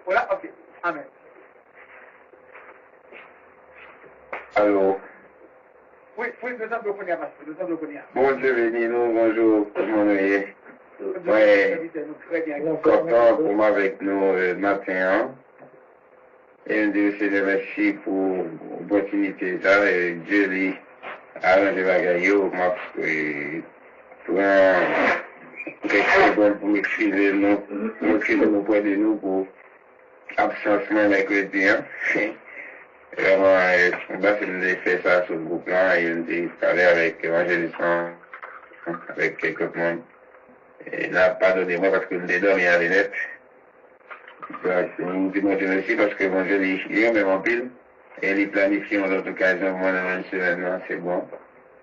Voilà, ok. Amen. Allô. Oui, le temps de connaître, Bon Dieu béni nous, bonjour, comment nous est? Ouais, content pour moi avec nous matin. Et Dieu Seigneur merci pour l'opportunité ça et Dieu lui a arrangé la gaillot, m'a pour pour m'excuser nous auprès de nous pour absence mercredi. Vraiment, on va faire ça sur le groupe là et on a parlé avec l'évangéliste, avec quelques monde. Et là, pardonnez-moi parce que nous avons dormi à l'élève. Nous disons aussi parce que mon Dieu est même en pile. Et il planifie en autre occasion, moi, dans une semaine, c'est bon.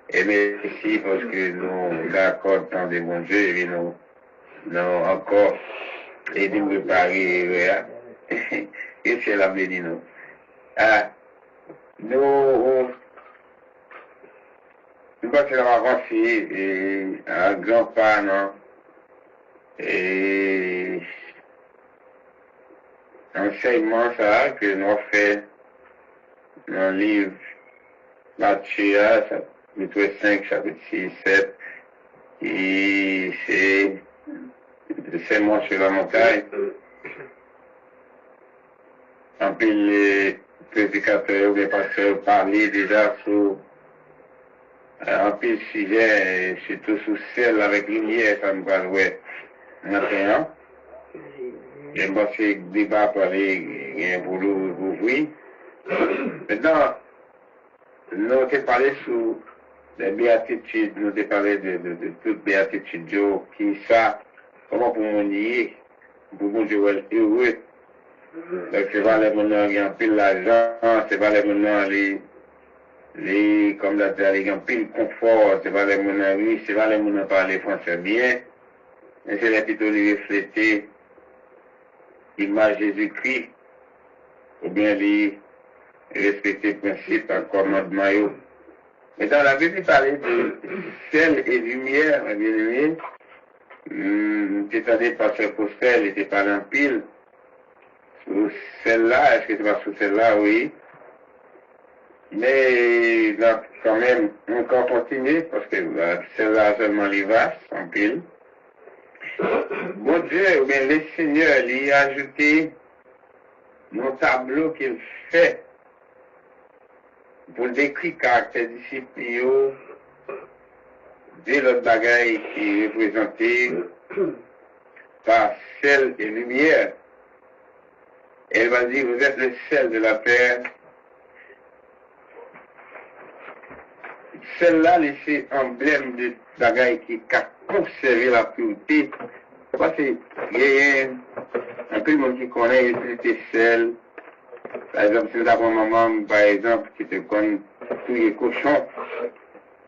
Et merci parce que nous accordons tant de bon Dieu et nous encore aidé me préparer. Et c'est la béni nous. Ah, nous passons la vacances et un grand pas, non? Et enseignement ça que nous fait dans le livre Matthieu, chapitre 5, chapitre 6, 7, et c'est le sermon sur la montagne. En plus, les prédicateurs ou les pasteurs parlaient déjà sur un peu de sujet, surtout sur celle avec lumière, ça me parle, ouais, maintenant. Je pense que le débat parler pour l'ouvrir. Maintenant, nous avons parlé sur les béatitudes, nous avons parlé de toutes les béatitudes, qui ça, comment pour mon nier, pour mon Dieu être heureux. Donc, c'est pas les moments qui ont pile l'argent, c'est pas les moments comme la dit, qui ont pile confort, c'est pas les moments, oui, c'est pas les moments parler français bien, mais c'est les plutôt les refléter l'image Jésus-Christ, ou bien les respecter le principe, un commandement. Mais dans la Bible, il parlait de sel et lumière, bien aimé. C'est-à-dire parce que pour sel, il était pas en pile. Sous celle-là, est-ce que c'est pas sous celle-là, oui. Mais là, quand même, encore continuer, parce que celle-là seulement les vases, en pile. Bon Dieu, mais le Seigneur lui a ajouté mon tableau qu'il fait pour décrire le caractère disciple de l'autre bagaille qui est représenté par sel et lumière. Elle va dire, vous êtes le sel de la terre. Celle-là, c'est emblème de bagaille qui a conservé la pureté. Parce qu'il y a un peu de monde qui connaît l'utilité sel. Par exemple, si vous avez un maman, par exemple, qui te connaît tous les cochons,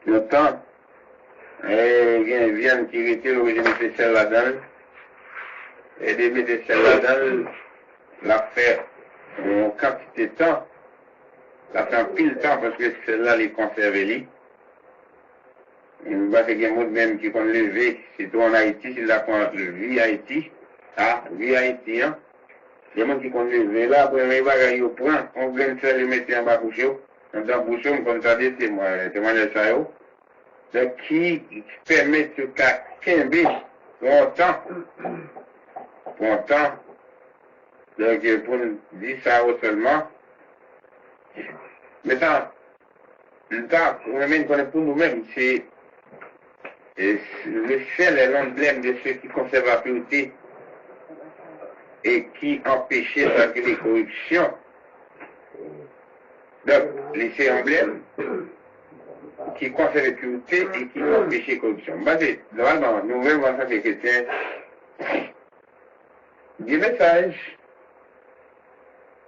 longtemps, et il y a une viande qui retire l'origine de celle là-dedans, et de mettre celle là-dedans, la faire en quantité de temps, la faire en pile de temps parce que celle-là, les conserve. Il va y a un monde même qui peut lever, surtout en Haïti, s'il a qu'on lever Haïti, vie Haïti, hein. Il y a des gens qui ont levé là, pour les bagages au point, on vient de faire les mettre en bas bouchon, dans bouchon, comme ça dit, c'est moi de ça, donc qui permet de quimber longtemps, donc pour dire ça seulement. Maintenant, le temps, on même connaît pour nous-mêmes, c'est le sel est l'emblème de ceux qui conservent la pureté et qui empêchaient les corruptions. Donc, c'est l'emblème qui conserve la pureté et qui empêche la corruption. Normalement, nous-mêmes, en tant que chrétiens, des messages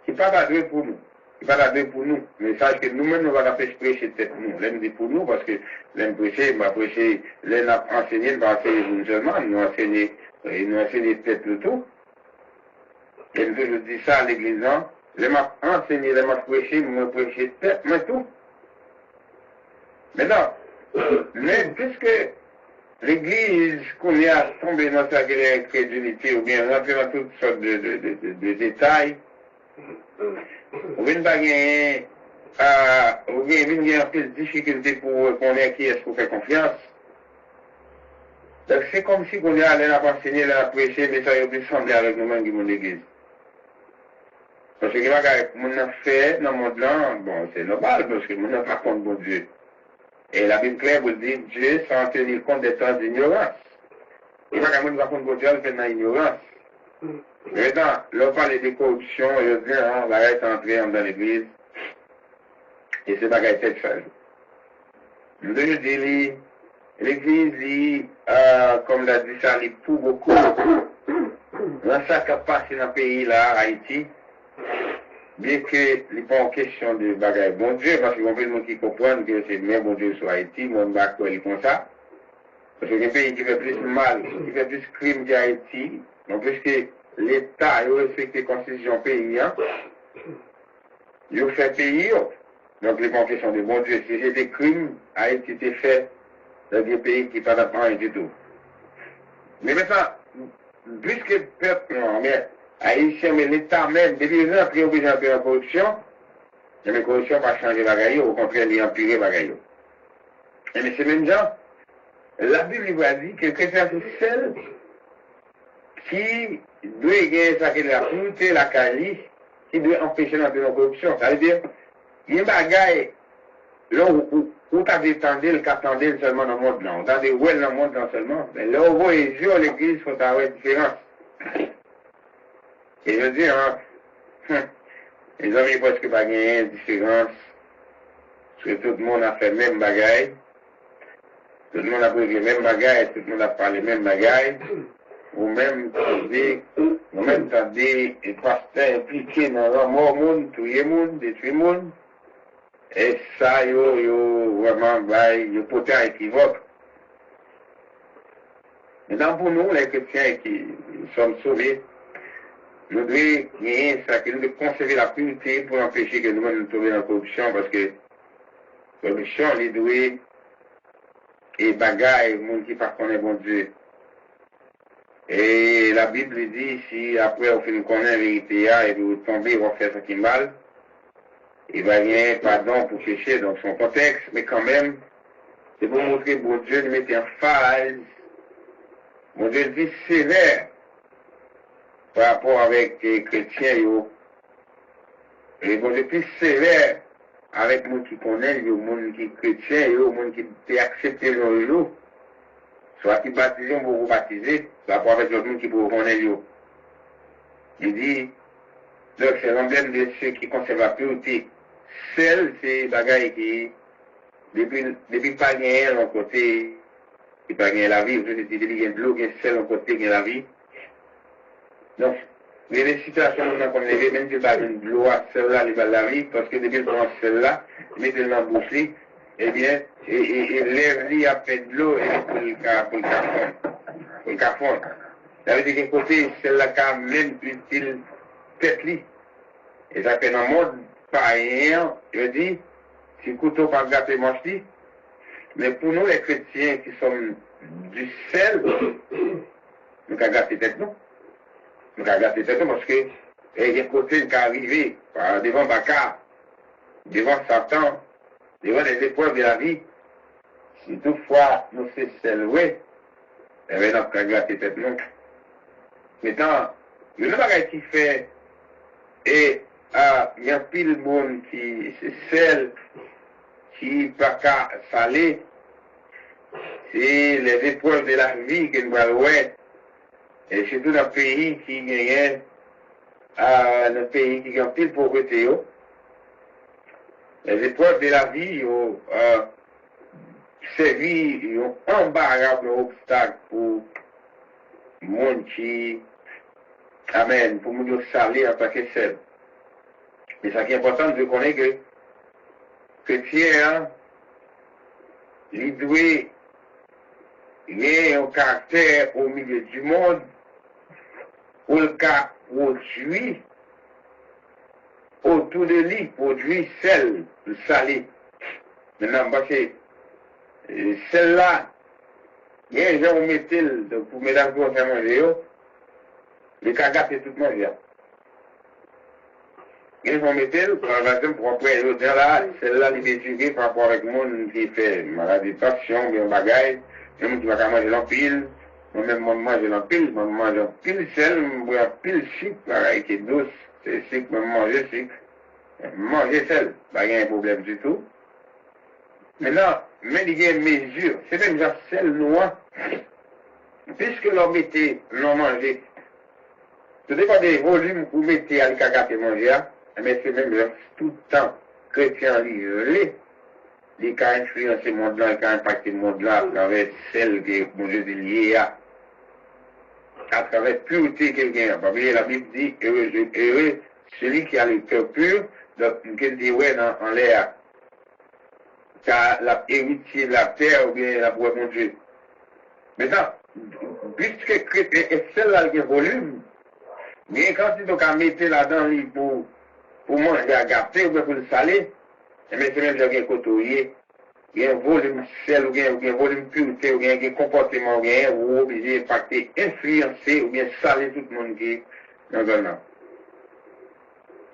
qui ne sont pas adressés pour nous. Il va la pour nous. Le message que nous-mêmes, nous allons faire prêcher tête nous. L'aime dit pour nous, parce que l'aime prêcher, il va prêcher, l'aime enseigner, il va enseigner nous seulement, nous enseigner tête le tout. Et je dis ça à l'église, l'aime enseigner, l'aime prêcher, nous prêcher tête, mais tout. Maintenant, mais puisque l'Église qu'on est à tomber dans sa crédulité ou bien rentrer dans toutes sortes de détails, ou bien pas gagner, ou bien un peu de difficulté pour reconnaître qui est-ce qu'on fait confiance. Donc c'est comme si on est allé la enseigner, la prêcher, mais ça y est plus semblé avec nous-mêmes qui mon Église. Parce que mon a fait dans le monde là, bon, c'est normal, parce que mon n'a pas compte bon Dieu. Et la Bible claire vous dit Dieu sans tenir compte des temps d'ignorance. Il n'y a pas qu'à mon va compte bon Dieu, fait dans l'ignorance. Maintenant, l'on parle de corruption, je dis, on va être entré dans l'église, et c'est pas qu'à être fait. Je dis, l'église, comme l'a dit ça, il pour beaucoup. Dans ça qui a passé dans le pays là, Haïti, bien que il n'est pas en question de bagaille bon Dieu, parce qu'on veut qui comprendre que c'est bien bon Dieu sur Haïti, mon bac ils font ça. Parce que c'est un pays qui fait plus mal, qui fait plus crime qu'Haïti, donc puisque l'État a respecté la constitution paysan, il a fait payer. Donc les confessions de bon Dieu, si c'est des crimes, Haïti été fait dans des pays qui ne sont pas rien du tout. Mais maintenant, puisque le peuple, non, mais Haïtien, mais l'État même, depuis les gens qui ont besoin de faire la corruption, la corruption va changer la bagaille, au contraire, il a empiré la bagaille. Mais c'est même gens, la Bible va dire que le chrétien c'est seul qui doit gagner ça, la pureté, la qualité, qui doit empêcher la corruption. Ça veut dire, il y a un bagaille, là où tu as détendu le qu'attendait seulement dans le monde, là. On a des ouais dans le monde, là seulement. Mais là, on voit les yeux à l'église, il faut avoir une différence. Et je veux dire, les hommes, ils presque pas gagné une différence. Parce que tout le monde a fait le même bagaille. Tout le monde a pris les mêmes bagailles, tout le monde a parlé les mêmes bagailles. Ou même, t'as des pasteurs impliqués dans le monde, tout le monde, détruit le monde. Et ça, vraiment, il y a peut-être équivoque. Maintenant, pour nous, les chrétiens qui sommes sauvés, nous devons gagner ça, que nous devons conserver la pureté pour empêcher que nous-mêmes nous tombions dans la corruption, parce que la corruption, les doués, et bagaille, le monde qui ne connaît bon Dieu. Et la Bible dit, si après on fait nous connaître la vérité, et puis vous tombez, vous faites ce qui est mal, il va y avoir pardon pour pécher dans son contexte, mais quand même, c'est pour montrer que bon Dieu nous mettait en phase, bon Dieu dit sévère par rapport avec les chrétiens, et bon Dieu plus sévère avec les gens qui connaissent, les gens qui sont chrétiens, les gens qui ont accepté le jour, soit qui baptisent ou vous baptiser, par rapport avec les gens qui peuvent connaître. Il dit, donc c'est l'emblème de ceux qui conservent la pureté. Celle, c'est des bagailles qui, depuis pas gagner l'un côté, qui pas gagner la vie, depuis qu'il y a de l'eau, il y a celle l'un côté qui a la vie. Donc, il y a des situations où on est même si pas de l'eau à celle-là, il va la vie, parce que depuis qu'on a celle-là, il met dans la bouche, eh bien, et lève-lui après de l'eau et pour le cafon. Ça veut dire qu'un côté, celle-là, quand même, utile, tête-li. Et ça fait dans le monde, pas rien, je dis, si le couteau pas gâter mange-li, mais pour nous, les chrétiens qui sommes du sel, nous avons gâté tête nous. Nous avons gâté tête nous parce que, il y a un côté qui est arrivé, devant Bakar, devant Satan, devant les épreuves de la vie, si toutefois nous sommes salués, eh bien, nous avons gâté tête nous. Maintenant, il y a un bagage qui fait, et il y a pile de monde qui, c'est celle qui pas qu'à saler, c'est les épreuves de la vie que nous voyons, et surtout dans le pays qui gagne, dans le pays qui a pile de pauvreté, les épreuves de la vie, servi, un embarrassable obstacle pour le monde qui, amen, pour nous saler en tant que seul. Mais ce qui est important de connaître que chrétien, il doit y a un caractère au milieu du monde où le cas produit autour de lui, produit sel, le salé. Maintenant, parce que celle-là, Il y a un genre où mettez pour mesdames qui vont faire manger, les cas gâter tout manger. Il y a un mettez, par exemple, pour après, là, celle-là, il est décidé par rapport avec le monde qui fait maladie de tension, bien bagaille, le monde qui va manger dans pile, moi-même, moi, manger dans pile, moi, manger dans pile sel, moi, pile sucre, pareil, qui est douce, c'est sucre, moi, manger sucre, manger sel, pas y a un problème du tout. Maintenant, mais il y a une mesure, c'est même genre sel noir, puisque l'on mettait, l'on mangeait, tout dépend des volumes que vous mettez à l'ikagat et manger, mais c'est même genre tout le temps chrétien livré, les cas influencés le monde-là, les cas impactés le monde-là, à travers celle que mon Dieu est lié à travers pureté quelqu'un. Parce que la Bible dit, heureux, celui qui a le cœur pur, donc, qu'il dit, ouais, en l'air, car la héritier de la terre ou bien la boîte mon Dieu. Maintenant, puisque celle-là qui est volume, mais quand tu dois mettre là-dedans pour manger à gâter ou bien pour le saler, mais c'est même un côtoyer, il y a un volume sel ou bien un volume pureté ou bien un comportement ou bien ou obligé d'impacter, influencer ou bien saler tout le monde qui est dans le zone.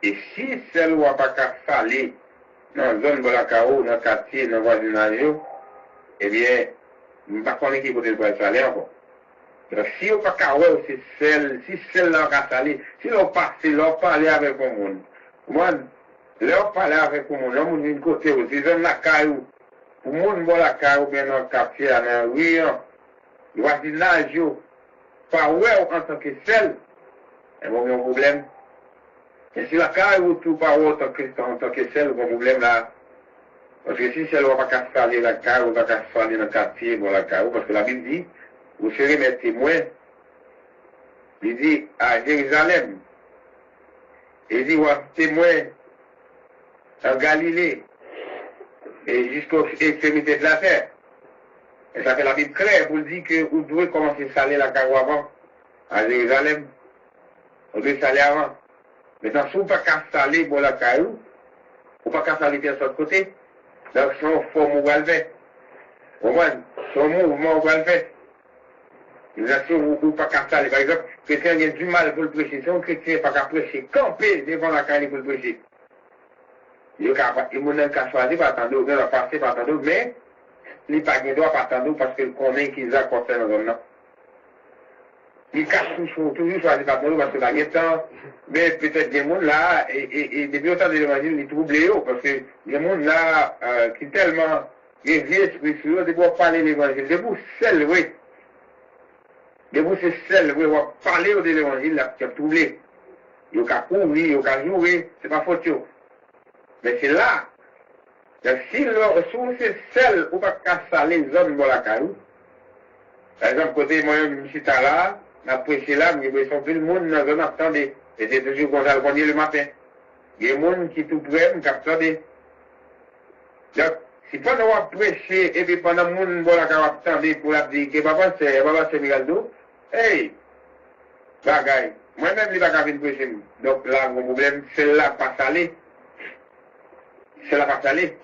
Et si celle ou pas qu'à saler dans la zone de la CAO, dans le quartier, dans le voisinage, eh bien, je ne sais pas qui peut le saler encore. Donc, si on ne peut pas c'est celle, si celle-là va saler, si l'on passe, l'on parle avec le monde, moi, l'on parle avec le monde, l'on dit côté aussi, dans la caillou, pour le monde dans la caillou, bien dans le quartier, dans la rue, le voisinage, pas ouais en tant que celle, il y a un problème. Et si la caillou, tout pas ouais en tant que celle, il y a un problème là. Parce que si celle ne va pas saler la caillou, on va pas saler dans le quartier, dans la caillou, parce que la Bible dit, vous serez mes témoins. Il dit à Jérusalem. Il dit, vous êtes témoins en Galilée et jusqu'aux extrémités de la terre. Et ça fait la Bible claire pour dire que vous devez commencer à saler la carreau avant, à Jérusalem. Vous devez saler avant. Maintenant, si vous ne pouvez pas saler pour la carreau, vous ne pouvez pas saler de l'autre côté, donc son forme ou le fait. Au moins, son mouvement ou le fait. Ils assurent ou pas qu'à saler. Par exemple, quelqu'un a du mal pour le prêcher. Si un chrétien n'est pas qu'à prêcher, camper devant la carrière pour le prêcher. Il n'y a qu'à choisir par attendre, il va passer par attendre, mais il n'y a pas de droit par attendre parce qu'il connaît qu'ils ont concerne dans le nom. Il cache toujours choisir par attendre parce que la temps, mais peut-être des gens là, et depuis autant de l'évangile, ils troublent parce que des gens là, qui tellement, les vieux esprits sur eux, ils doivent parler de l'évangile. Des vous seuls, oui. De vous, c'est celle, vous va parler de l'évangile, là, qui a troublé. Il y a courir, il y a jouer, c'est pas faute. Mais c'est là. Donc, si c'est celle où pas casser les hommes dans la caillou, par exemple, côté moi-même, je suis là, je prêché là, mais ils sont plus le monde dans un attendez. Et c'est toujours comme ça le matin. Il y a des gens qui tout près, qui attendent. Donc, si pendant qu'on a prêché, et puis pendant que le monde dans la caillou attendait pour la dire que papa c'est Migaldo, hey, bagaille, moi-même, il va pas venir prêcher. Donc là, mon problème, c'est là pas salé. C'est là pas salé.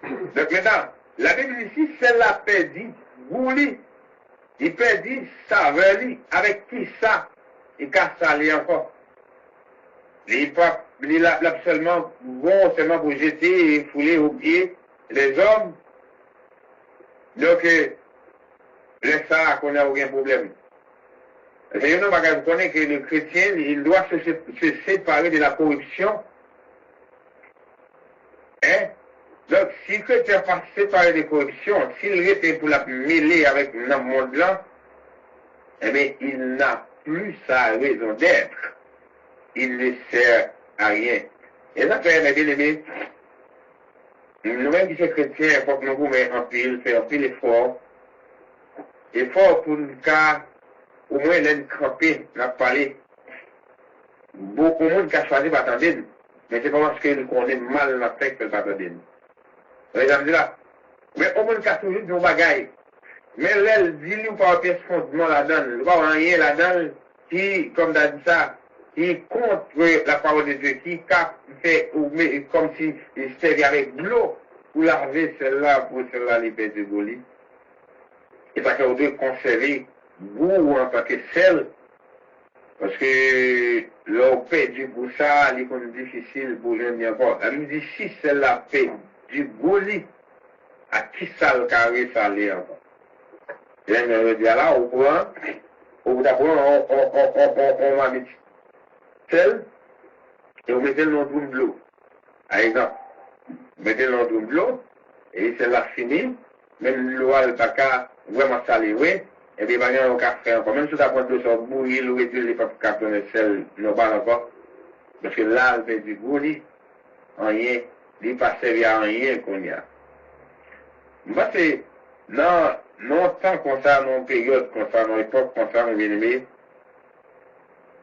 Donc maintenant, la Bible ici, c'est là perdu, bouli, il perdit saveur, avec qui ça, il casse salé encore. Il a seulement bon, seulement pour jeter et fouler au pied les hommes. Donc, laisse ça qu'on n'a aucun problème. C'est un homme qui connaît que le chrétien, il doit se séparer de la corruption. Hein? Donc, si le chrétien ne pas se séparer de la corruption, s'il était pour la mêler avec le monde-là, eh bien, il n'a plus sa raison d'être. Il ne sert à rien. Et ça fait, mes bien-aimés, nous-mêmes qui sommes chrétiens, il faut que nous mettions en pile, faire un pile effort. Effort pour le cas, au moins, l'un crampé, n'a parlé. Beaucoup de monde qui a choisi pas attendre, mais c'est pas parce qu'il connaît mal la tête que pas attendre. Vous voyez, là. Mais au moins, qui a toujours dit bagaille. Mais l'aile dit nous pas un pièce fondement là-dedans, il pas rien là-dedans qui, comme t'as dit ça, qui contre la parole de Dieu, qui fait, comme si il servait avec de l'eau pour laver celle-là, pour celle-là, les pètes de Goli. Et ça qu'on doit conserver goût en tant que sel, parce que leur paix du goût, ça, il est difficile pour les gens encore. Elle me dit, si c'est la paix du goût, à qui ça le carré, ça l'est encore. Et là, je dis, là, au courant, on va mettre sel, et on mettait dans le de l'eau. Par exemple, on mettait dans le de l'eau, et c'est là fini, même l'eau, elle n'a pas vraiment salé, oui, et bien, il y a un café encore. Même si tu as pris de ça, bouillir, l'eau, et tu n'as pas capté le sel, non pas encore. Parce que là, elle fait du goût, rien, il n'est pas servi à rien qu'on y a. Moi, c'est, non tant qu'on ça, non période, qu'on ça, non époque, qu'on ça, mon bien-aimé,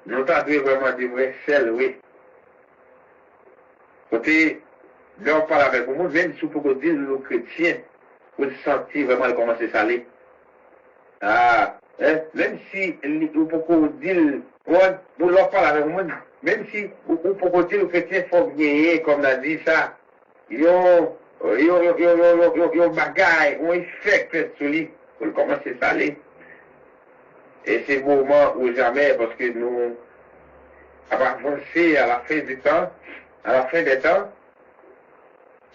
nous t'avons vraiment des vrais sel, oui. Côté, là, on parle avec vous, même si vous pouvez dire le chrétien, vous sentez vraiment comment c'est salé. Ah, hein, même si vous pouvez dire, vous leur parlez avec vous, même si vous pouvez dire le chrétien faut gagner, comme l'a dit ça, ils ont bagaille, ont effet sur lui, pour commencer à saler. Et c'est le moment où jamais, parce que nous avons avancé à la fin du temps, à la fin des temps,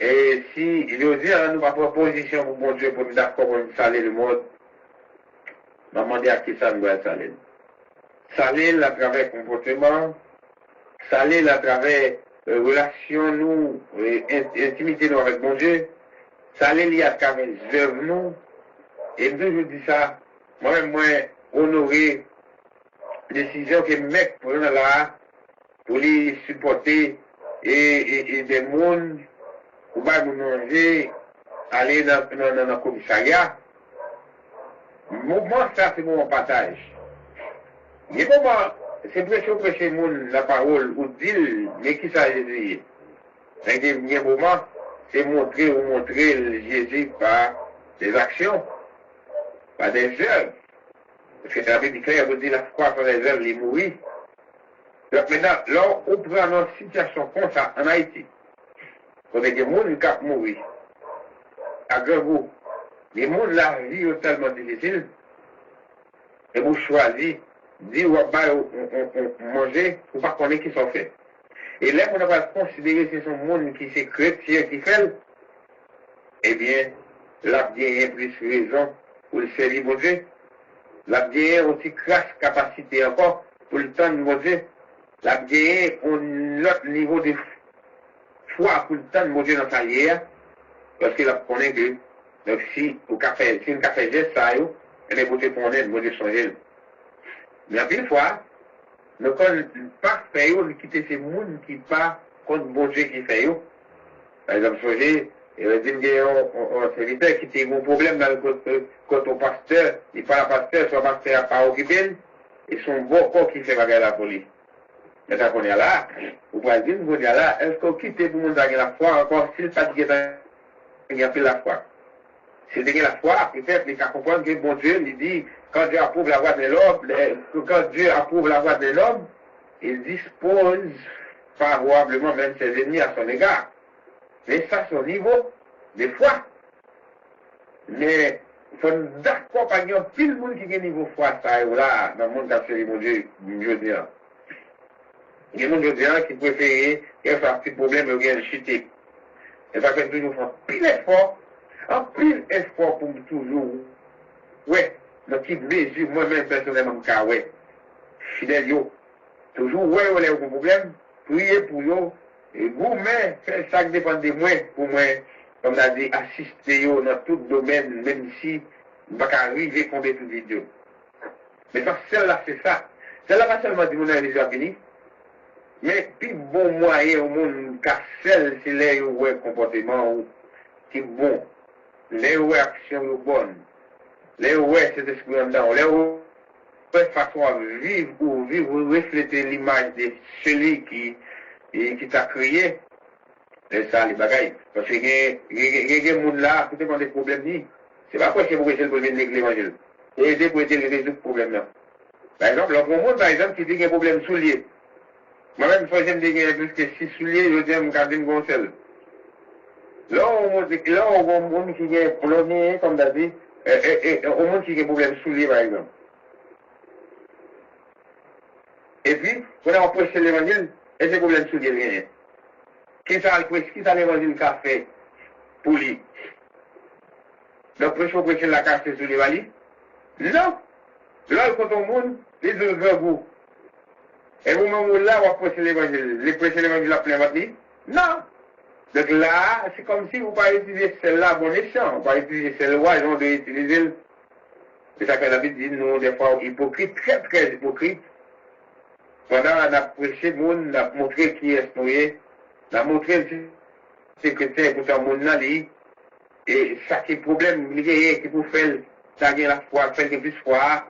et si, il veut dire, nous avons proposition pour mon Dieu, pour nous d'accord pour nous saler le monde, on va demander à qui ça nous doit saler. Saler à travers comportement, saler à travers relation nous, intimité nous avec mon Dieu, saler à travers les œuvres nous, et je dis ça, moi-même, moi, honorer décision que mec pour nous là, pour les supporter, et des mondes, pour pas nous manger, aller dans le commissariat. Moi, ça, c'est mon partage. Mais comment, c'est prêcher le monde la parole, ou dire, mais qui ça Jésus? Un dernier moment, c'est montrer le Jésus par des actions, par des œuvres. Parce que ça veut dire clair, vous dites la foi par les œuvres, les mourir. Donc maintenant, là, on prend une situation comme ça en Haïti. On a des gens qui mourir. À Grego, les gens, la vie est tellement difficile. Et vous choisissez, dire ou manger, ou pas connaître qui sont faits. Et là, on va considérer que ce sont des gens qui sont chrétiens qui font, eh bien, la bien plus raison pour le servir mon Dieu. La bien aussi crasse capacité encore pour le temps de mon Dieu. La bien un autre niveau de foi pour le temps de mon Dieu dans sa lière, parce qu'il a connaît que, donc si on fait geste ça, elle est pour qu'on aide, mon Dieu changer. Mais à une fois, nous ne pas faire de quitter ces gens qui pas contre bon Dieu qui fait. Par exemple, changer, il va dire qu'il y a un serviteur qui a un problème dans le côté au pasteur, il parle à pasteur, soit pasteur n'a pas occupé, et son beau corps qui fait bagarre la police. Mais quand on est là, vous pouvez dire, vous est là, est-ce qu'on quitte pour nous gagner la foi encore s'il pas dit qu'il y a plus la foi? S'il dit la foi, peut-être il faut comprendre que bon Dieu, il dit, quand Dieu approuve la voie de l'homme, quand Dieu approuve la voie de l'homme, il dispose favorablement même ses ennemis à son égard. Mais ça, c'est au niveau des foi. Mais il faut d'accord par exemple, tout le monde qui a un niveau foi, ça est là, dans le monde qui mon Dieu, mieux dire. Il y a des gens qui préfèrent qu'il fasse un petit problème et rien chuter. Et ça fait toujours faire un pile effort pour toujours, ouais, dans petite mesure, moi-même personnellement, car ouais, fidèle yo, toujours, ouais, on a un problème, prier pour yo, et vous-même, ça dépend de moi, pour moi, comme on a dit, assister yo dans tout domaine, même si, on va pas arriver à tomber tout vidéo. Mais ça, celle-là, c'est ça. Celle-là, pas seulement du monde à les béni, mais puis bon moyen au monde, car celle, c'est les ouais comportement qui bon, les ouais actions bonnes, les ouais cet esprit en dedans, les ouais façon à vivre ou refléter l'image de celui qui t'a créé, c'est ça les bagailles. Parce que il y a des gens là, qui ont des problèmes, c'est pas quoi que vous essayer de régler l'évangile. Et aider pour aider les problèmes. Par exemple, le monde, par exemple, qui dit qu'il y a un problème soulier. Moi-même, il faut que je plus que 6 souliers, je dis que je garde une gonzelle. Là, on voit un monde qui est plombier, comme tu as dit, au monde qui a des problèmes souliers, par exemple. Et puis, quand on prêche l'évangile, et ces problèmes souliers, rien. Qui ça l'évangile qu'a fait pour lui? Donc, prêcher la casse sur les valides? Non! Là, quand on monde, les autres vous. Et vous-même, là, vous prêchez l'évangile. Les prêcher l'évangile à plein votre vie? Non! Donc là, c'est comme si vous ne pouvez pas utiliser celle-là bon escient. Vous ne pouvez pas utiliser celle-là, ils ont dû utiliser. C'est ça que la Bible dit, nous, des fois, hypocrites, très, très hypocrites. Pendant qu'on a prêché le monde, on a montré qui est noué, on a montré le secrétaire pour le monde là, et ça qui est problème, qui pour faire, ça gagne la foi, faire que plus foi,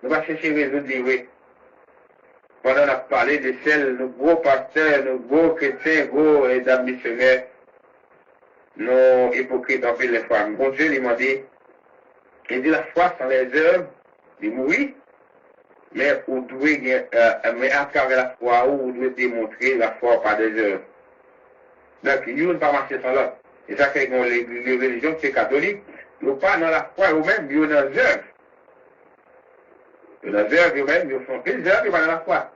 nous va chercher résoudre oui. Pendant qu'on a parlé de celles, nos gros pasteurs, nos gros chrétiens, gros et dames missionnaires, nos hypocrites en fait les femmes. Bon Dieu, il m'a dit la foi sans les œuvres, il mourit, mais vous devez, mais à travers la foi, vous devez démontrer la foi par des œuvres. Donc, ils ne pas marcher sans l'autre. Et ça fait que les religions, c'est catholique, ils ne sont pas dans la foi eux-mêmes, ils sont dans les œuvres. Les œuvres eux-mêmes, ils font des œuvres, ils sont dans la foi.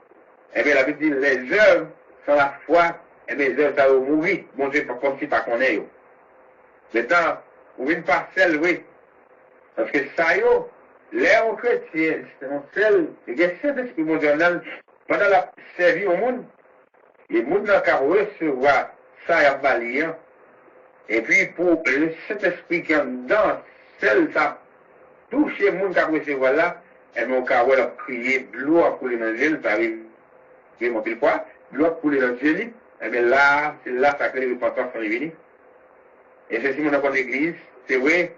Eh bien, la Bible dit, les œuvres sans la foi, eh bien, les œuvres, ça va mourir. Bon Dieu, comme si pas qu'on est. Maintenant, vous une parcelle, oui. Parce que ça, l'air aux chrétiens, c'est un seul, il y a cet esprit moderne, pendant la servie au monde, les monde n'a qu'à recevoir ça et à balayer. Et puis, pour cet esprit qui est dedans, celle, ça touche le monde qui a recevoir là, et bien, on a crié, l'eau a coulé dans le gel, ça arrive, je m'en pile quoi, l'eau a coulé dans le gel, et bien là, c'est là, ça crée les repentance qui arrivent. Et c'est si mon apport l'église, c'est vrai,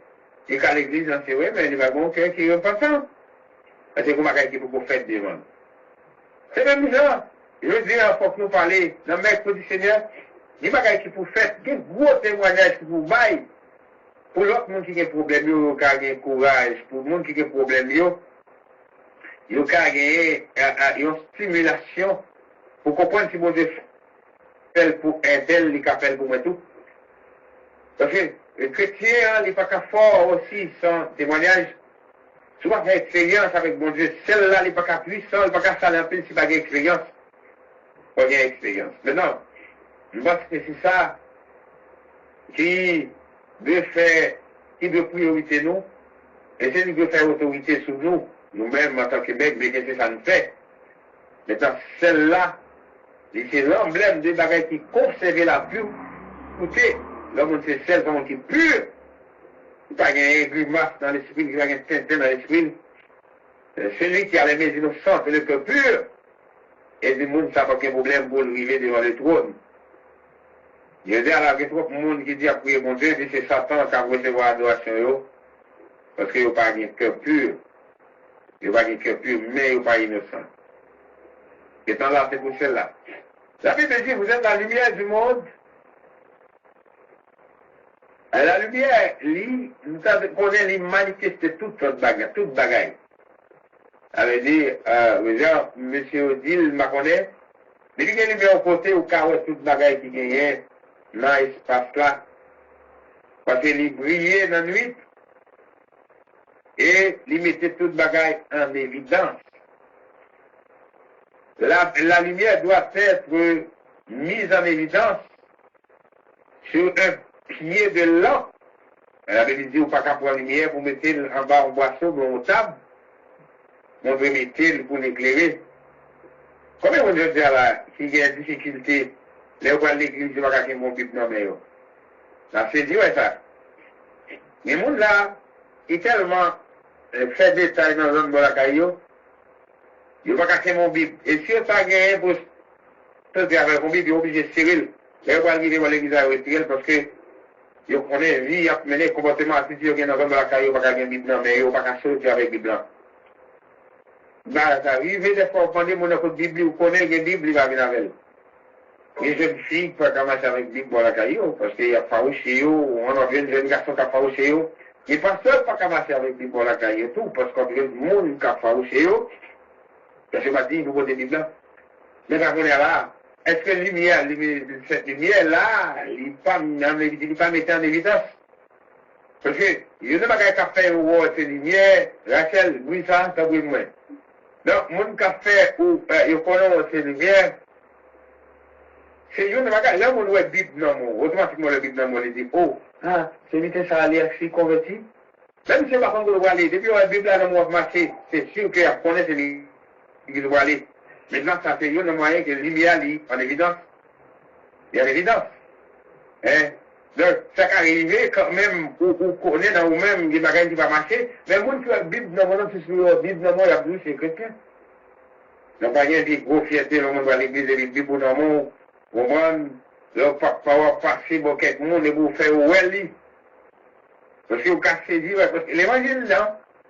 et qu'à l'église, c'est vrai, mais il va bon cœur qui est repentant. Parce que vous m'avez dit pour vous faire devant. C'est même genre, je veux dire, il faut que nous parlions, dans le mercredi Seigneur, il va qui pour faire, quel gros témoignage pour vous bailler, pour l'autre monde qui a des problèmes, il a gagné courage, pour le monde qui a des problèmes, il a gagné une stimulation pour comprendre si mon Dieu fait pour un tel, il appelle pour moi tout. Parce que le chrétien, il n'est pas qu'à fort aussi sans témoignage. Souvent, il y a expérience avec mon Dieu. Celle-là, il n'est pas qu'à puissant, il n'est pas qu'à saler un peu s'il n'y a pas d'expérience. On a expérience. Maintenant, je pense que c'est ça qui veut faire, qui veut priorité nous, et c'est qui veut faire autorité sur nous, nous-mêmes en tant que Québec, mais qu'est-ce que ça nous fait? Maintenant, celle-là, c'est l'emblème de bagaille qui conserve la pureté. L'homme, c'est celle qui est pure. Il n'y a pas de grimace dans l'esprit, il n'y a pas de tintin dans l'esprit. Celui qui a les mains innocentes et le cœur pur, et le monde n'a pas de problème pour arriver devant le trône. Il y a des trop de monde qui dit après mon Dieu, c'est Satan qui a recevoir l'adoration, parce qu'il n'y a pas de cœur pur. Il n'y a pas de cœur pur, mais il n'y a pas innocent. Et tant là, c'est pour celle-là. La Bible dit, vous êtes la lumière du monde. La lumière, nous connaissons les manifester toute bagaille. Ça veut dire, genre, monsieur Odile m'a connaît, mais il y a une lumière au côté où il toute bagaille qui gagne dans l'espace là. Parce qu'il brillait dans la nuit et il mettait toute bagaille en évidence. La lumière doit être mise en évidence sur un pied de lampe. Elle avait dit, ou pas qu'à prendre la lumière pour mettre en bas en boisseau, dans une table. On veut mettre pour l'éclairer. Combien on veut dire là, s'il y a une difficulté, les gens de l'église, ils ne vont pas mon Bible non mais là, c'est dit, ouais, ça. Mais le monde là, il est tellement fait détail dans la zone de la caillou, il ne va pas casser mon Bible. Et si on a gagné pour se dire avec mon Bible, il est obligé de serrer. Les gens vont arriver dans l'église à retirer parce que ils connaissent vie, ils ont mené comportement à si ils dans la zone de la caillou, ils ne vont pas gagner Bible non mais ils ne vont pas sortir avec Bible blanc. Bah, ça arrive, des fois, on dit, mon Bible, vous connaissez une Bible, il va venir avec elle. Les jeunes filles peuvent commencer avec Bible pour la caillou, parce qu'il y a farouché, on a vu un jeune garçon qui a farouché, il pas seul pas commencer avec Bible pour la caillou, tout, parce qu'on a vu le monde qui a farouché, parce que m'a dit, nous avons des Bibles là. Mais quand on est là, est-ce que cette lumière là, il n'est pas mis en évidence? Parce que, il y a des bagages qui fait ou c'est lumière, Rachel, oui, ça, ça oui, moi. Donc, mon café ou, il connaît c'est lumière, c'est une bagages, là, on voit Bible dans mon, automatiquement le Bible dans mon, il dit, oh, ah, c'est vite ça a l'air si converti. Même si par contre, vous voyez, depuis la Bible là, dans mon marché, c'est sûr qu'il connaît c'est l'église où aller. Maintenant, ça fait un moyen que la lumière est en évidence. Il y a l'évidence. Hein? Donc, ça peut arriver quand même, ou connaît dans vous-même des bagages qui vont marcher, mais moi, qui a la Bible dans mon nom, c'est sur la Bible dans mon, il y a plus, c'est chrétien. Donc, pas rien de gros fierté, le monde va à l'église, et Bible dans mon, au monde, le pouvoir passer, bon, quelques monde, et vous faire ouel, parce que vous cassez dit, parce que l'évangile, non,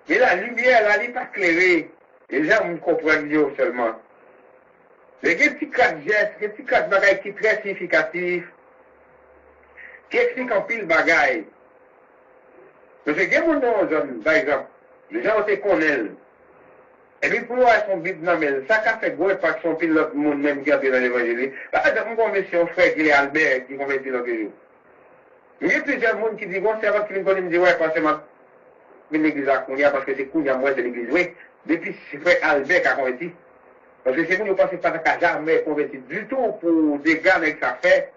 mais la lumière, là, elle n'est pas éclairée. Les gens me comprennent mieux seulement. Mais il y a des petits quatre gestes, des petits quatre bagages qui sont très significatifs, qui expliquent en pile bagaille. Parce que il y a mon nom, par exemple, les gens se connaissent. Et puis pour avoir son Bible dans mais ça qu'a fait gros pas que son pile l'autre monde même qui a été dans l'évangile. Par exemple, mon monsieur frère qui est Albert, qui convertit l'autre jour. Il y a plusieurs monde qui disent, bon, c'est avant qu'il me dit, ouais, parce que l'église à Kounia, parce que c'est Kounia, moi, c'est l'église, oui. Depuis, c'est frère Albert qui a converti. Parce que c'est vous, vous pensez pas qu'à jamais converti du tout pour des gars avec sa fait.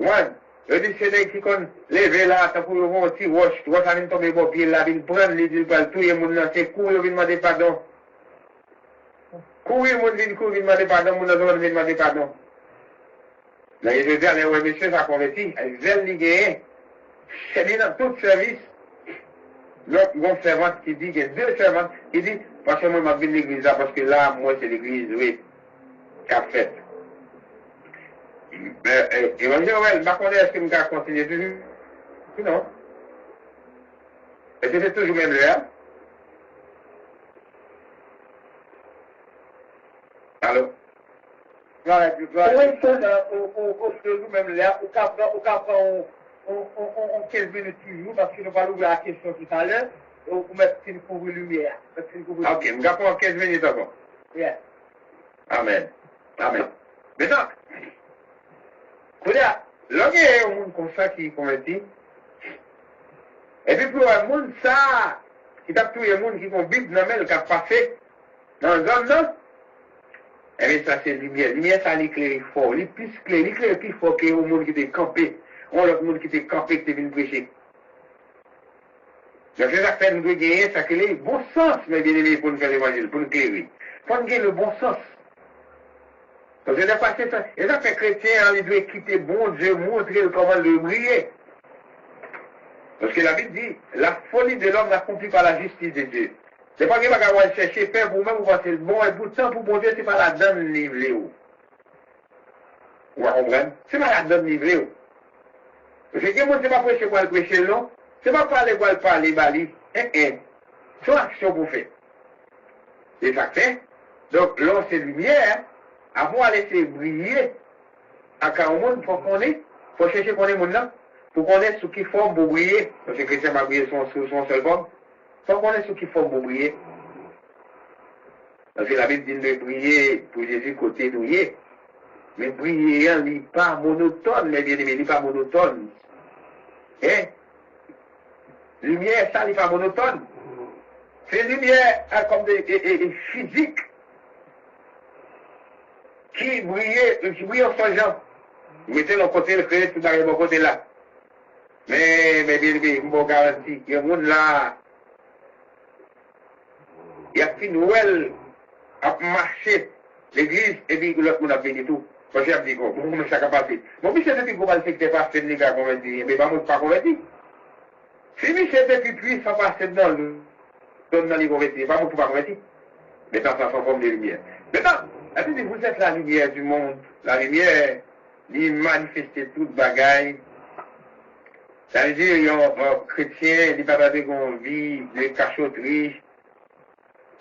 Ouais. Le dictionnaire qui qu'on levé là, ça pour un petit roche, tu vois, ça vient tomber au pied là, il prend les deux balles, tout le monde dans ses coups, il vient demander pardon. Courir, mon vient courir, demander pardon, mon autre vient demander pardon. Là, je dis, allez, ouais, monsieur, ça converti, zèle ligé, c'est dans tout service. L'autre bon servant qui dit, il y a deux servants qui dit, parce que moi, je m'appelle l'église là, parce que là, moi, c'est l'église, oui, qu'a fait. Et on dit, ouais, je connais, est-ce que je vais continuer toujours? Non. Est-ce que c'est toujours même là? Allô? Toujours même là, ou qu'à prendre 15 minutes toujours, parce que nous allons ouvrir la question tout à l'heure, ou mettre une couvre-lumière. Ok, je vais prendre 15 minutes avant. Yeah. Amen. Amen. Maintenant, là, il y a un monde comme ça qui est converti. Et puis pour un monde ça, qui tape tous les monde qui ont Bible dans le qui a passé dans le zone là, et bien ça c'est lumière. Lumière ça l'éclaire fort. Il plus clair, l'éclair plus fort que le monde qui était campé. On l'autre monde qui était campé qui était venu prêcher. Donc c'est ça que nous devons gagner, ça que le bon sens, mes bien-aimés, pour nous faire l'évangile, pour nous clairer. Faut nous gagner le bon sens. Parce que les affaires chrétiens, ils doivent quitter bon Dieu, montrer comment le briller. Parce que la Bible dit, la folie de l'homme n'accomplit pas la justice de Dieu. C'est pas qu'il va avoir chercher père vous-même, vous pensez le bon, et pourtant, pour bon Dieu, c'est pas la donne livrée. Vous comprenez? C'est pas la donne livrée. Parce que moi, c'est pas prêcher pour le prêcher, non? C'est pas parler pour le parler, bali. C'est une action pour faire. C'est ça que c'est. Donc, là, c'est lumière. Avant à laisser briller, à quand au monde, faut qu'on ait, faut chercher qu'on ait monde là, pour qu'on ait ce qui forme pour briller, parce que le chrétien va briller son seul forme, faut qu'on ait ce qui forme pour briller. Parce que la Bible dit de briller pour Jésus côté nouillé, mais briller, il n'est pas monotone, mes bien-aimés, il n'est pas monotone. Hein? Lumière, ça, il n'est pas monotone. C'est une lumière comme des physiques. Qui brillait en changeant. Vous mettez le côté, le crédit, tout dans le côté là. Mais bien, je vous garantis, il y a un monde là, il y a une nouvelle à marcher l'église, et puis l'autre monde a fini tout. Parce que j'ai dit, comment ça a passé? Mon Michel depuis qu'on va le faire que pas faire les gars convertis, mais pas moi pas converti. Si Michel depuis puissant passer dans les convertis, pas moi pas converti. Mais ça sent comme des lumières. Maintenant, vous êtes la lumière du monde. La lumière, il manifeste toute bagaille. Ça veut dire, il y a un chrétien, il n'est pas avec une vie de cachotterie,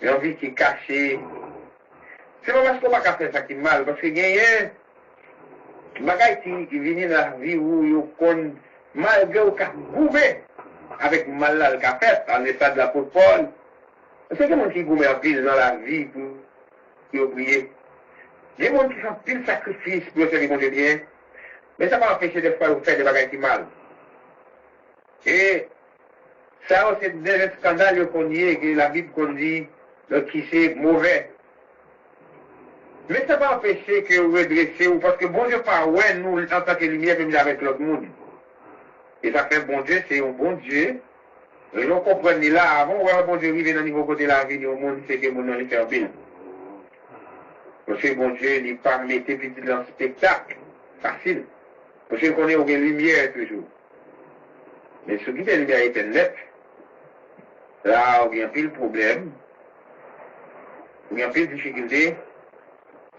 une vie qui est cachée. C'est pas parce qu'on va faire ça qui est mal, parce qu'il y a un bagaille qui vient dans la vie où il malgré au cas gourmet, avec mal là, le café, dans l'état de l'apôtre Paul. C'est quelqu'un qui gourmet en pile dans la vie pour prier. Les gens qui font pile sacrifice pour servir mon Dieu bien, mais ça va empêcher des fois de faire des bagages qui mal. Et Ça, c'est des scandales qu'on y est, que la Bible qu'on dit, qui c'est mauvais. Mais ça va empêcher que vous redressez, parce que bon Dieu, pas ouais, nous, en tant que lumière, même avec l'autre monde. Et ça fait bon Dieu, c'est un bon Dieu. Et on comprend là, avant, ouais, bon Dieu, arrive dans le niveau côté de la vie, au monde, c'est que mon nom est fait bien. Parce que bon Dieu, il pas mettre petit dans le spectacle. Facile. Parce que qu'on est au lumière toujours. Mais ce qui est lumière est net. Là, on a pile problème. On a pile difficulté.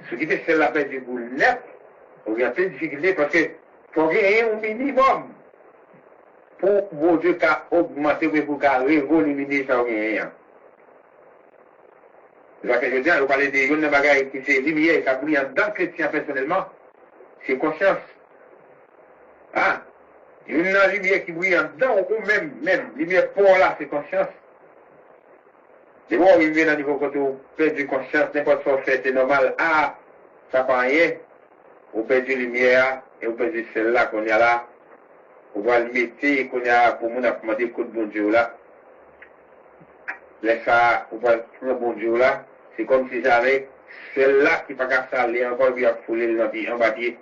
Ce qui est celle la paix du bout net. On a pile difficulté parce que faut gagner un minimum pour bon Dieu qu'à augmenter pour qu'à révolutionner ça au gagnant. C'est ça que je dis, on parle de une bagaille qui c'est lumière, ça brille dans le chrétien personnellement, c'est conscience. Ah, une lumière qui brille dedans, ou même, lumière pour là, c'est conscience. C'est bon, il vient à niveau quand on perd du conscience, n'importe quoi fait, c'est normal. Ah, ça pas rien. On perd du lumière, et on perd de celle-là qu'on a là. On va le mettre, qu'on a, pour mon demander coup de bon Dieu là. Laisse ça, on va le bon Dieu là. C'est comme si j'avais celle-là qui n'a pas qu'à saler encore, puis à fouler en papier.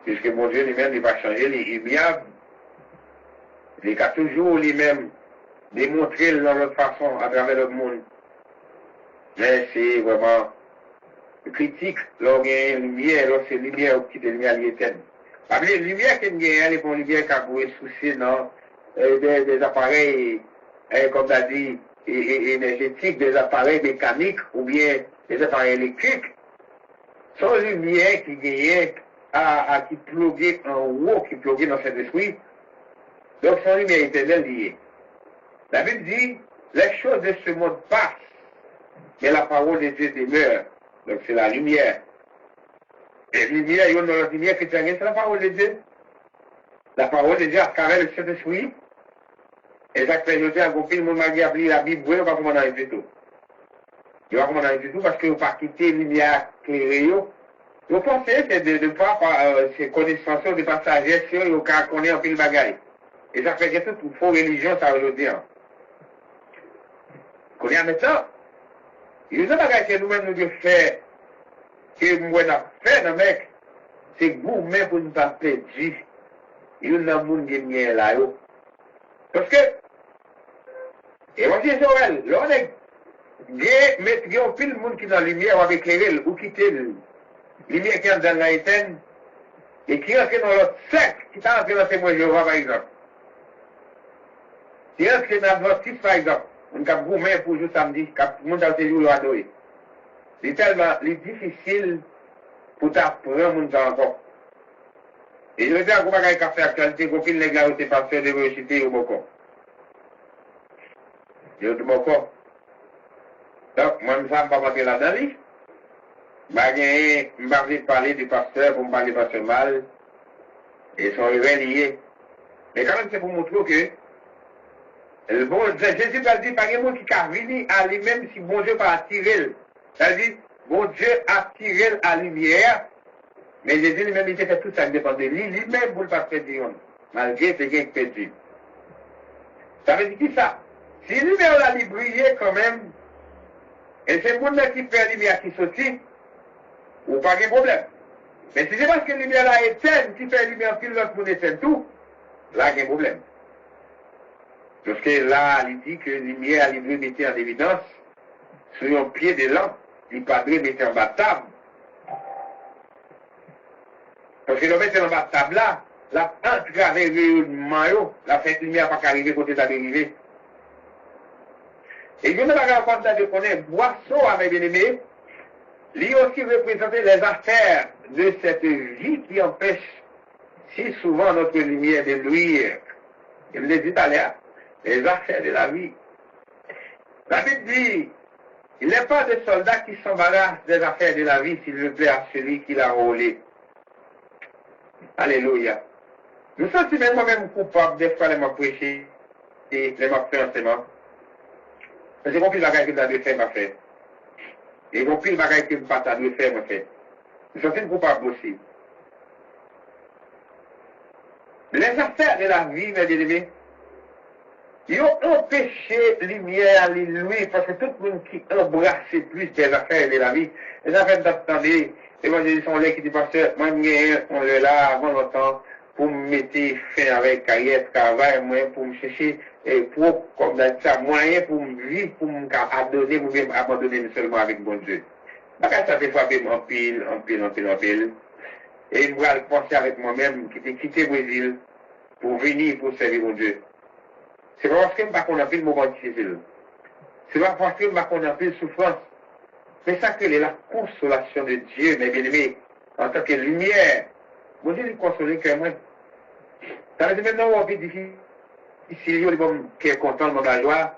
Puisque mon Dieu lui-même, il va changer, il est bien. Il a toujours lui-même démontré dans notre façon à travers le monde. Mais c'est vraiment critique, lorsqu'il y a une lumière, lorsque une lumière qui est lumière éteinte. Parce que les lumières qui sont les bonnes lumières qui ont souci dans des appareils, comme tu as dit, énergétiques, des appareils mécaniques ou bien des appareils électriques, sont les lumières qui gagnent qui pluguent en haut, qui pluguent dans cet esprit. Donc, sont lumières éternelles liées. La Bible dit, les choses de ce monde passent, mais la parole de Dieu demeure. Donc, c'est la lumière. Et la lumière, il y a une lumière qui c'est la parole de Dieu. La parole de Dieu à travers le Saint-Esprit. Et ça fait jeter à grouper le monde m'a dit la Bible, oui, on va comment arriver du tout. Il va comment arriver du tout parce que vous pas quitter la lumière clairée. Vous pensez, c'est de ne pas ces connaissances de passagers sur le cas qu'on est en pile bagaille. Et ça fait que tout pour faux religion, ça veut dire. Qu'on est en maintenant. Il y a des bagages que nous-mêmes nous devons faire, que nous avons fait, mec, c'est que vous-même pour ne pas perdre. Il y a un monde qui est là. Parce que, et moi, c'est Joël, là, on est, il y a pile de monde qui est dans la lumière, avec éclairer, ou quitter la lumière qui est dans la éteinte, et qui rentre dans l'autre cercle, qui est rentré dans témoin Jéhovah, par exemple. Qui rentre dans l'Adventiste, par exemple. On a gourmet pour jouer samedi, quand tout le monde a été joué l'adoré. C'est tellement difficile pour t'apprendre mon temps encore. Et je veux dire, comment il y a fait actualité, qu'on filme les gars où c'est passé de l'université au Bocon. Et au Bocon. Donc, moi, je ne sais pas parler là-dedans. Je vais parler du pasteur pour me parler pas mal. Et ils sont reliés. Mais quand même, c'est pour montrer que bon, Jésus va dire, par exemple, qui a venu à lui-même si bon Dieu va attirer. C'est-à-dire, bon Dieu attire à la lumière, mais Jésus lui-même, il fait tout ça, il dépend de lui, lui-même, vous ne pas faire dire, malgré ce qu'il a perdu. Ça veut dire qui ça? Si la lumière l'a brillé quand même, et c'est le monde qui fait la lumière qui sortit, ou pas de problème. Mais si c'est parce que la lumière là éteinte, qui fait la lumière qui l'autre monde éteint tout, là, il y a un problème. Parce que là, il dit que la lumière, il veut mettre en évidence, sur un pied de lampe, il pas veut mettre en bas de table. Parce que le mettre en bas de table là, la entre avec le maillot, la fête lumière pas qu'arriver côté d'arriver. Et je ne vais pas comprendre de connaître boisseau avec bien-aimé, lui aussi représenter les affaires de cette vie qui empêche si souvent notre lumière de luire. Je me l'ai dit tout à l'heure, les affaires de la vie. La Bible dit, il n'est pas de soldat qui s'embarrasse des affaires de la vie s'il veut plaire à celui qui l'a rôlé. Alléluia. Nous sommes même moi-même coupables des fois de m'a prêcher et de m'a fait enseignement. Parce que j'ai compris le bagage que vous avez fait, m'a fait. Et j'ai compris le bagage que vous n'avez pas fait, m'a fait. Nous sommes coupables aussi. Les affaires de la vie, mes bien-aimés, Ils ont empêché la lumière, lui, parce que tout le monde qui embrasse plus des affaires de la vie, les affaires d'attendez, l'évangéliste sont là qui dit, pasteur, moi, on est là avant longtemps pour me mettre fin avec carrière, travail, moyen pour me chercher, et pour, comme ça, moyen pour me vivre, pour me adonner, ou même abandonner seulement avec bon Dieu. Parce que ça fait frapper en pile. Et il va penser avec moi-même, qui était quitté Brésil, pour venir, pour servir mon Dieu. C'est pas parce que je ne a plus le moment difficile. C'est pas parce que je ne a plus de souffrance. Mais ça que la consolation de Dieu, mes bien-aimés, en tant que lumière. Mon Dieu, il console que moi. Ça veut dire maintenant, on vit difficile, qui est content de la joie.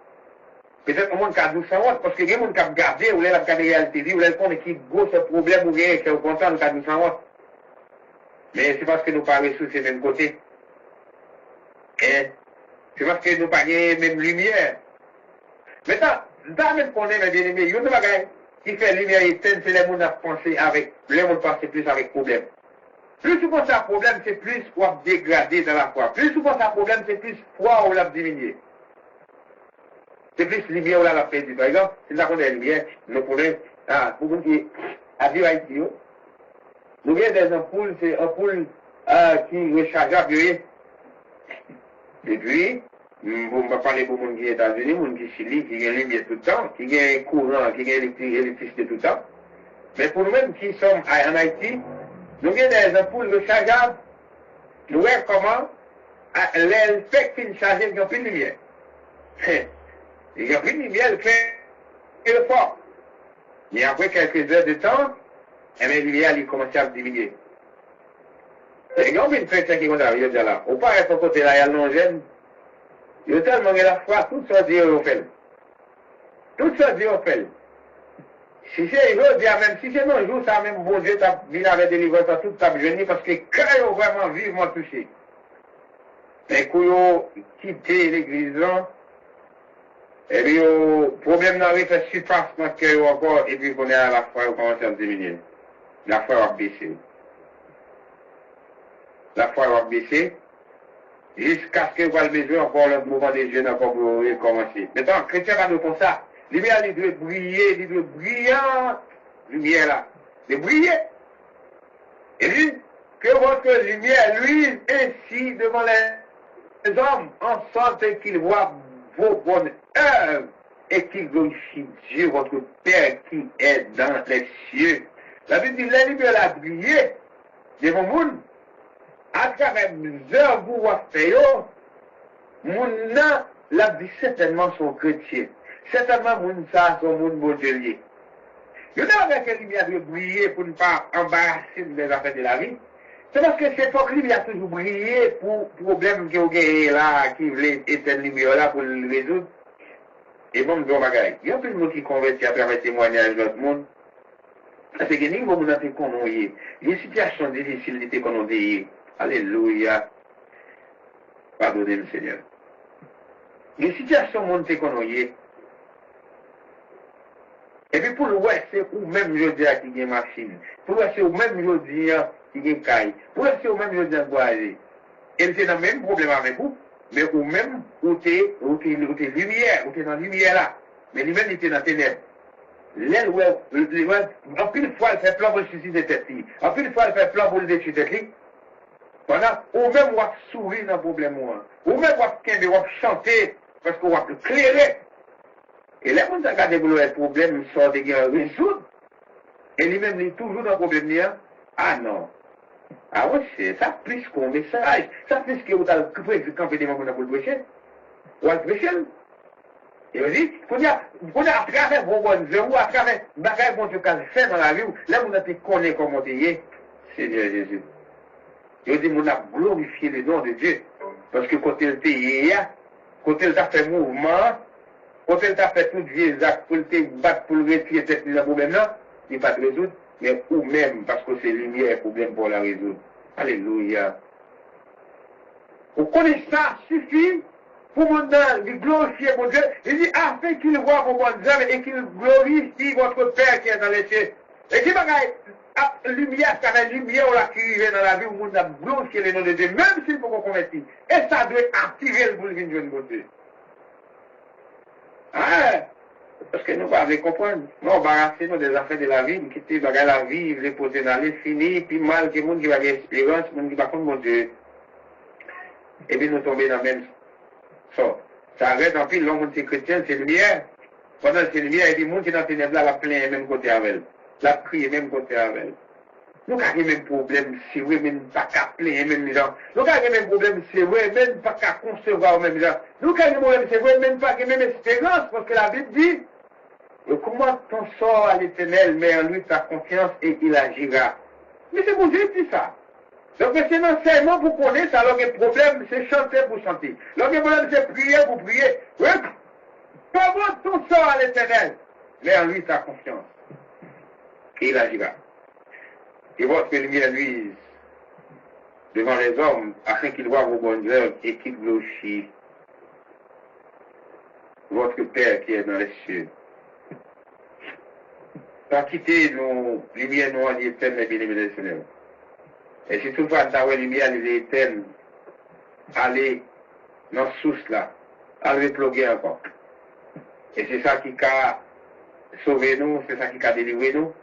Peut-être que le monde qui a 1200 watts, parce que il y a des gens qui ont gardé, ou la réalité, ou les qui gros ce problème, ou qui est content de 1200 watts. Mais c'est parce que nous parlons sous ces mêmes côtés. Et c'est parce que nous parlons même lumière. Maintenant, dans même qu'on est, mes bien-aimés, il y a des bagages qui fait lumière éteinte, c'est les gens qui pensent avec, les gens qui pensent plus avec problème. Plus tu penses à problème, c'est plus quoi dégrader dans la foi. Plus tu penses à problème, c'est plus foi ou l'a diminuer. C'est plus lumière ou l'a perdu. Par exemple, c'est ça qu'on a la lumière, nous pourrions, pour vous qui a vu Haïti, nous avons des ampoules, c'est ampoules qui rechargeables. Et puis, on va parler pour les gens qui sont aux États-Unis, les gens qui sont Chili, qui ont lumière tout le temps, qui ont courant, qui ont électricité tout le temps. Mais pour nous-mêmes qui sommes en Haïti, nous avons des ampoules rechargeables. Nous voyons comment les fait qu'ils chargent, ils n'ont plus de lumière. Ils n'ont plus de lumière, ils font le fort. Mais après quelques heures de temps, et bien, lumière, il commence à diminuer. Et il y a une chrétien qui est là. Au pas à son côté là, il y a l'ongène. Il y a tellement de la foi, toutes sortes de fait. Toutes sortes de fait. Si c'est aujourd'hui, même si c'est non jour, ça même bon Dieu, t'as vu avec délivrance à toute ta jeune, parce que quand ils ont vraiment vivement touché. Mais quand ils ont quitté l'église, et puis, le problème n'a rien fait surpasse parce qu'il y a encore, et puis qu'on est à la foi, on commence à diminuer. La foi va baisser. La foi va baisser. Jusqu'à ce qu'il va le besoin encore le mouvement des jeunes encore pour recommencer. Maintenant, chrétien va nous comme ça. Lumière, il doit briller, il doit brillant. Lumière là. Il doit briller. Et lui, que votre lumière luise ainsi devant les hommes, en sorte qu'ils voient vos bonnes œuvres et qu'ils glorifient Dieu, votre Père qui est dans les cieux. La Bible dit, la lumière a brillé devant le monde. À travers les heures vous avez fait, mon nom l'a dit certainement son chrétien. Certainement, mon ça, son monde modélier. Je ne sais pas que la lumière doit briller pour ne pas embarrasser les affaires de la vie. C'est parce que cette fois que la lumière a toujours brillé pour le problème qui est là, qui voulait éteindre la lumière là pour le résoudre. Et bon, bon bagaille. Il y a plus de monde qui convertit à travers témoignage de l'autre monde. C'est que nous, nous avons qu'on a eu. Il y a une situation difficile qu'on a eu. Alléluia. Pardonnez le Seigneur. Il y a une situation montée qu'on a eu. Et puis pour le ouais, c'est ou même je dis qui a une machine. Pour le c'est ou même je dis qui a une caille. Pour le c'est ou même je dis boisé. Et c'est dans le même problème avec vous, mais ou même où tu es lumière, où tu es dans la lumière là. Mais lui-même il était dans la ténèbres. L'aile, en plus de fois, elle fait plan pour le suicide de tête. En plus de fois, elle fait plan pour le détruire de tête. Voilà. Ou même, on va sourire dans le problème. Ou même, on va chanter, parce qu'on va éclairer. Et là, on a regardé pour le problème, il sort de résoudre. Et lui-même, il est toujours dans le problème. Ah non. Ah oui, c'est ça, plus qu'un message. Ça, plus que vous avez campé des moments pour le prêcher. Ou à le prêcher. Et on dit, qu'on a à travers vos bonnes œuvres, à travers bagaille qu'on a fait dans la vie, là, on a pu connaître comment tu Seigneur Jésus. Je dis, on a glorifié le nom de Dieu. Parce que quand il était quand il a fait mouvement, quand il a fait tout vieux actes pour le battre, pour le retirer cette problème là, il n'est pas de résoudre, mais ou même parce que c'est lumière, problème pour la résoudre. Alléluia. Vous connaissez ça, suffit. Pour mon Dieu, glorifier mon Dieu, il dit, afin qu'il voit vos bonnes œuvres et qu'il glorifie votre Père qui est dans les cieux. Et qui bagaille, lumière, ça la lumière qui arrive dans la vie où le monde a glorifié le nom de Dieu, même s'il faut qu'on convertisse. Et ça doit attirer le boulevard de Dieu. Ah, parce que nous ne comprendre. Nous embarrasser nous des affaires de la vie, nous quitter la vie, les poser dans les finis, puis mal que le monde qui va avoir espérance, le monde qui va contre mon Dieu. Et puis nous tomber dans le même sort. Ça arrête en pile, l'homme qui est chrétien, c'est lumière. Pendant que c'est lumière, il y a des gens qui sont dans les ténèbres là, la plein même côté avec elle. La prière même côté avec elle. Nous avons le même problème, c'est vrai, même pas qu'à plein, même gens. Nous avons le même problème, c'est vrai, même pas qu'à concevoir, même gens. Nous avons le problème, c'est vrai, même pas qu'à même espérance, parce que la Bible dit, comment ton sort à l'éternel, mais en lui ta confiance et il agira. Mais c'est pour Dieu qui dit ça. Donc c'est un enseignement pour connaître ça, alors que le problème, c'est chanter pour chanter. Alors que le problème, c'est prier pour prier. Oui. Comment ton sort à l'éternel, mais en lui ta confiance. Et il agira. Et votre lumière luise devant les hommes, afin qu'ils voient vos bonnes œuvres et qu'ils glorifient votre Père qui est dans les cieux. Pas quitter nos lumières noires et éternelles, mes bien-aimés des Seigneur. Et si toutefois nous avons lumière les éternelles, allez dans la source là, allez reploguer encore. Et c'est ça qui a sauvé nous, c'est ça qui a délivré nous.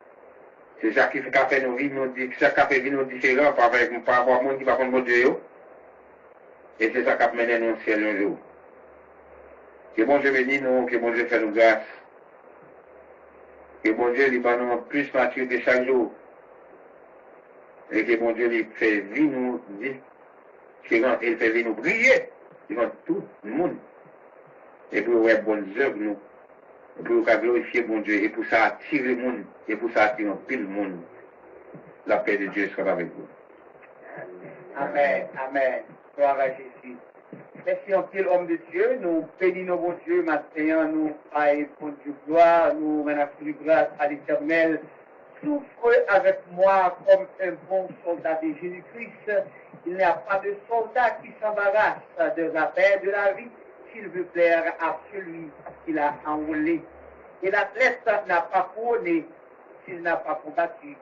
C'est ça qui fait nos vies, c'est ça qui fait nous différents par rapport au monde qui va contre Dieu. Et c'est ça qui a mené nous au ciel un jour. Que bon Dieu bénisse nous, que bon Dieu fait nous grâce. Que bon Dieu lui va nous plus maturité chaque jour. Et que bon Dieu lui fait vivre nous différents, et il fait vivre nous briller devant tout le monde. Et pour avoir bonnes œuvres nous. Pour glorifier bon Dieu et pour ça attirer le monde et pour ça attirer pile le monde. La paix de Dieu sera avec vous. Amen, amen. Gloire à Jésus. Merci en pile, homme de Dieu. Nous bénissons bon Dieu maintenant. Nous faisons pour Dieu gloire. Nous rendons grâce à l'Éternel. Souffre avec moi comme un bon soldat de Jésus-Christ. Il n'y a pas de soldat qui s'embarrasse de la paix de la vie s'il veut plaire à celui qui l'a enrôlé. Et l'athlète n'a pas couronné s'il n'a pas combattu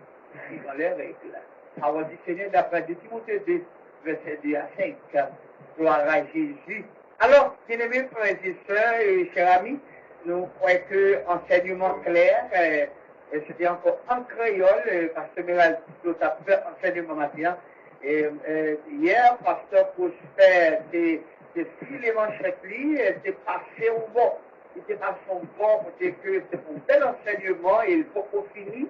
suivant les règles. Alors, dit Seigneur, d'après Timothée 2, verset 2 à 5, gloire à Jésus. Alors, bien-aimés frères et sœurs et chers amis, nous croyons que enseignement clair, c'était encore en créole, Pasteur Méral a fait enseignement matin. Et hier, Pasteur Prosper, c'est filer manchette, c'est passé au bon. Il était passé au bon, c'est que c'est pour tel enseignement, et il faut qu'on finisse.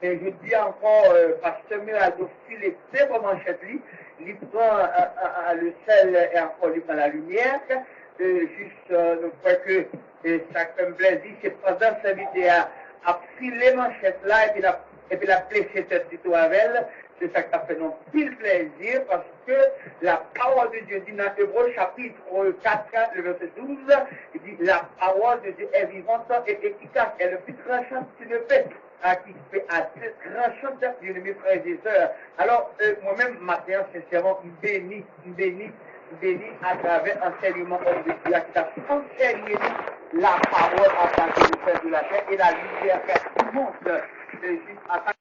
Et je dis encore, Pasteur Mirado filer ses manchettes, il prend le sel et encore il prend la lumière. Juste, nous croyons que ça fait un plaisir, c'est pendant cette vidéo à filer manchette là, et puis la placer tête du tout avec elle. C'est ça qui a fait non pile plaisir parce que la parole de Dieu dit dans Hébreux chapitre 4, le verset 12, il dit la parole de Dieu est vivante et efficace. Elle est le plus tranchante qui ne fait, qui fait à tranchante, bien-aimés frères et sœurs. Alors, moi-même, matin, sincèrement, béni à travers l'enseignement de Dieu qui a enseigné la parole en tant que le Père de la terre et la lumière qui monte juste à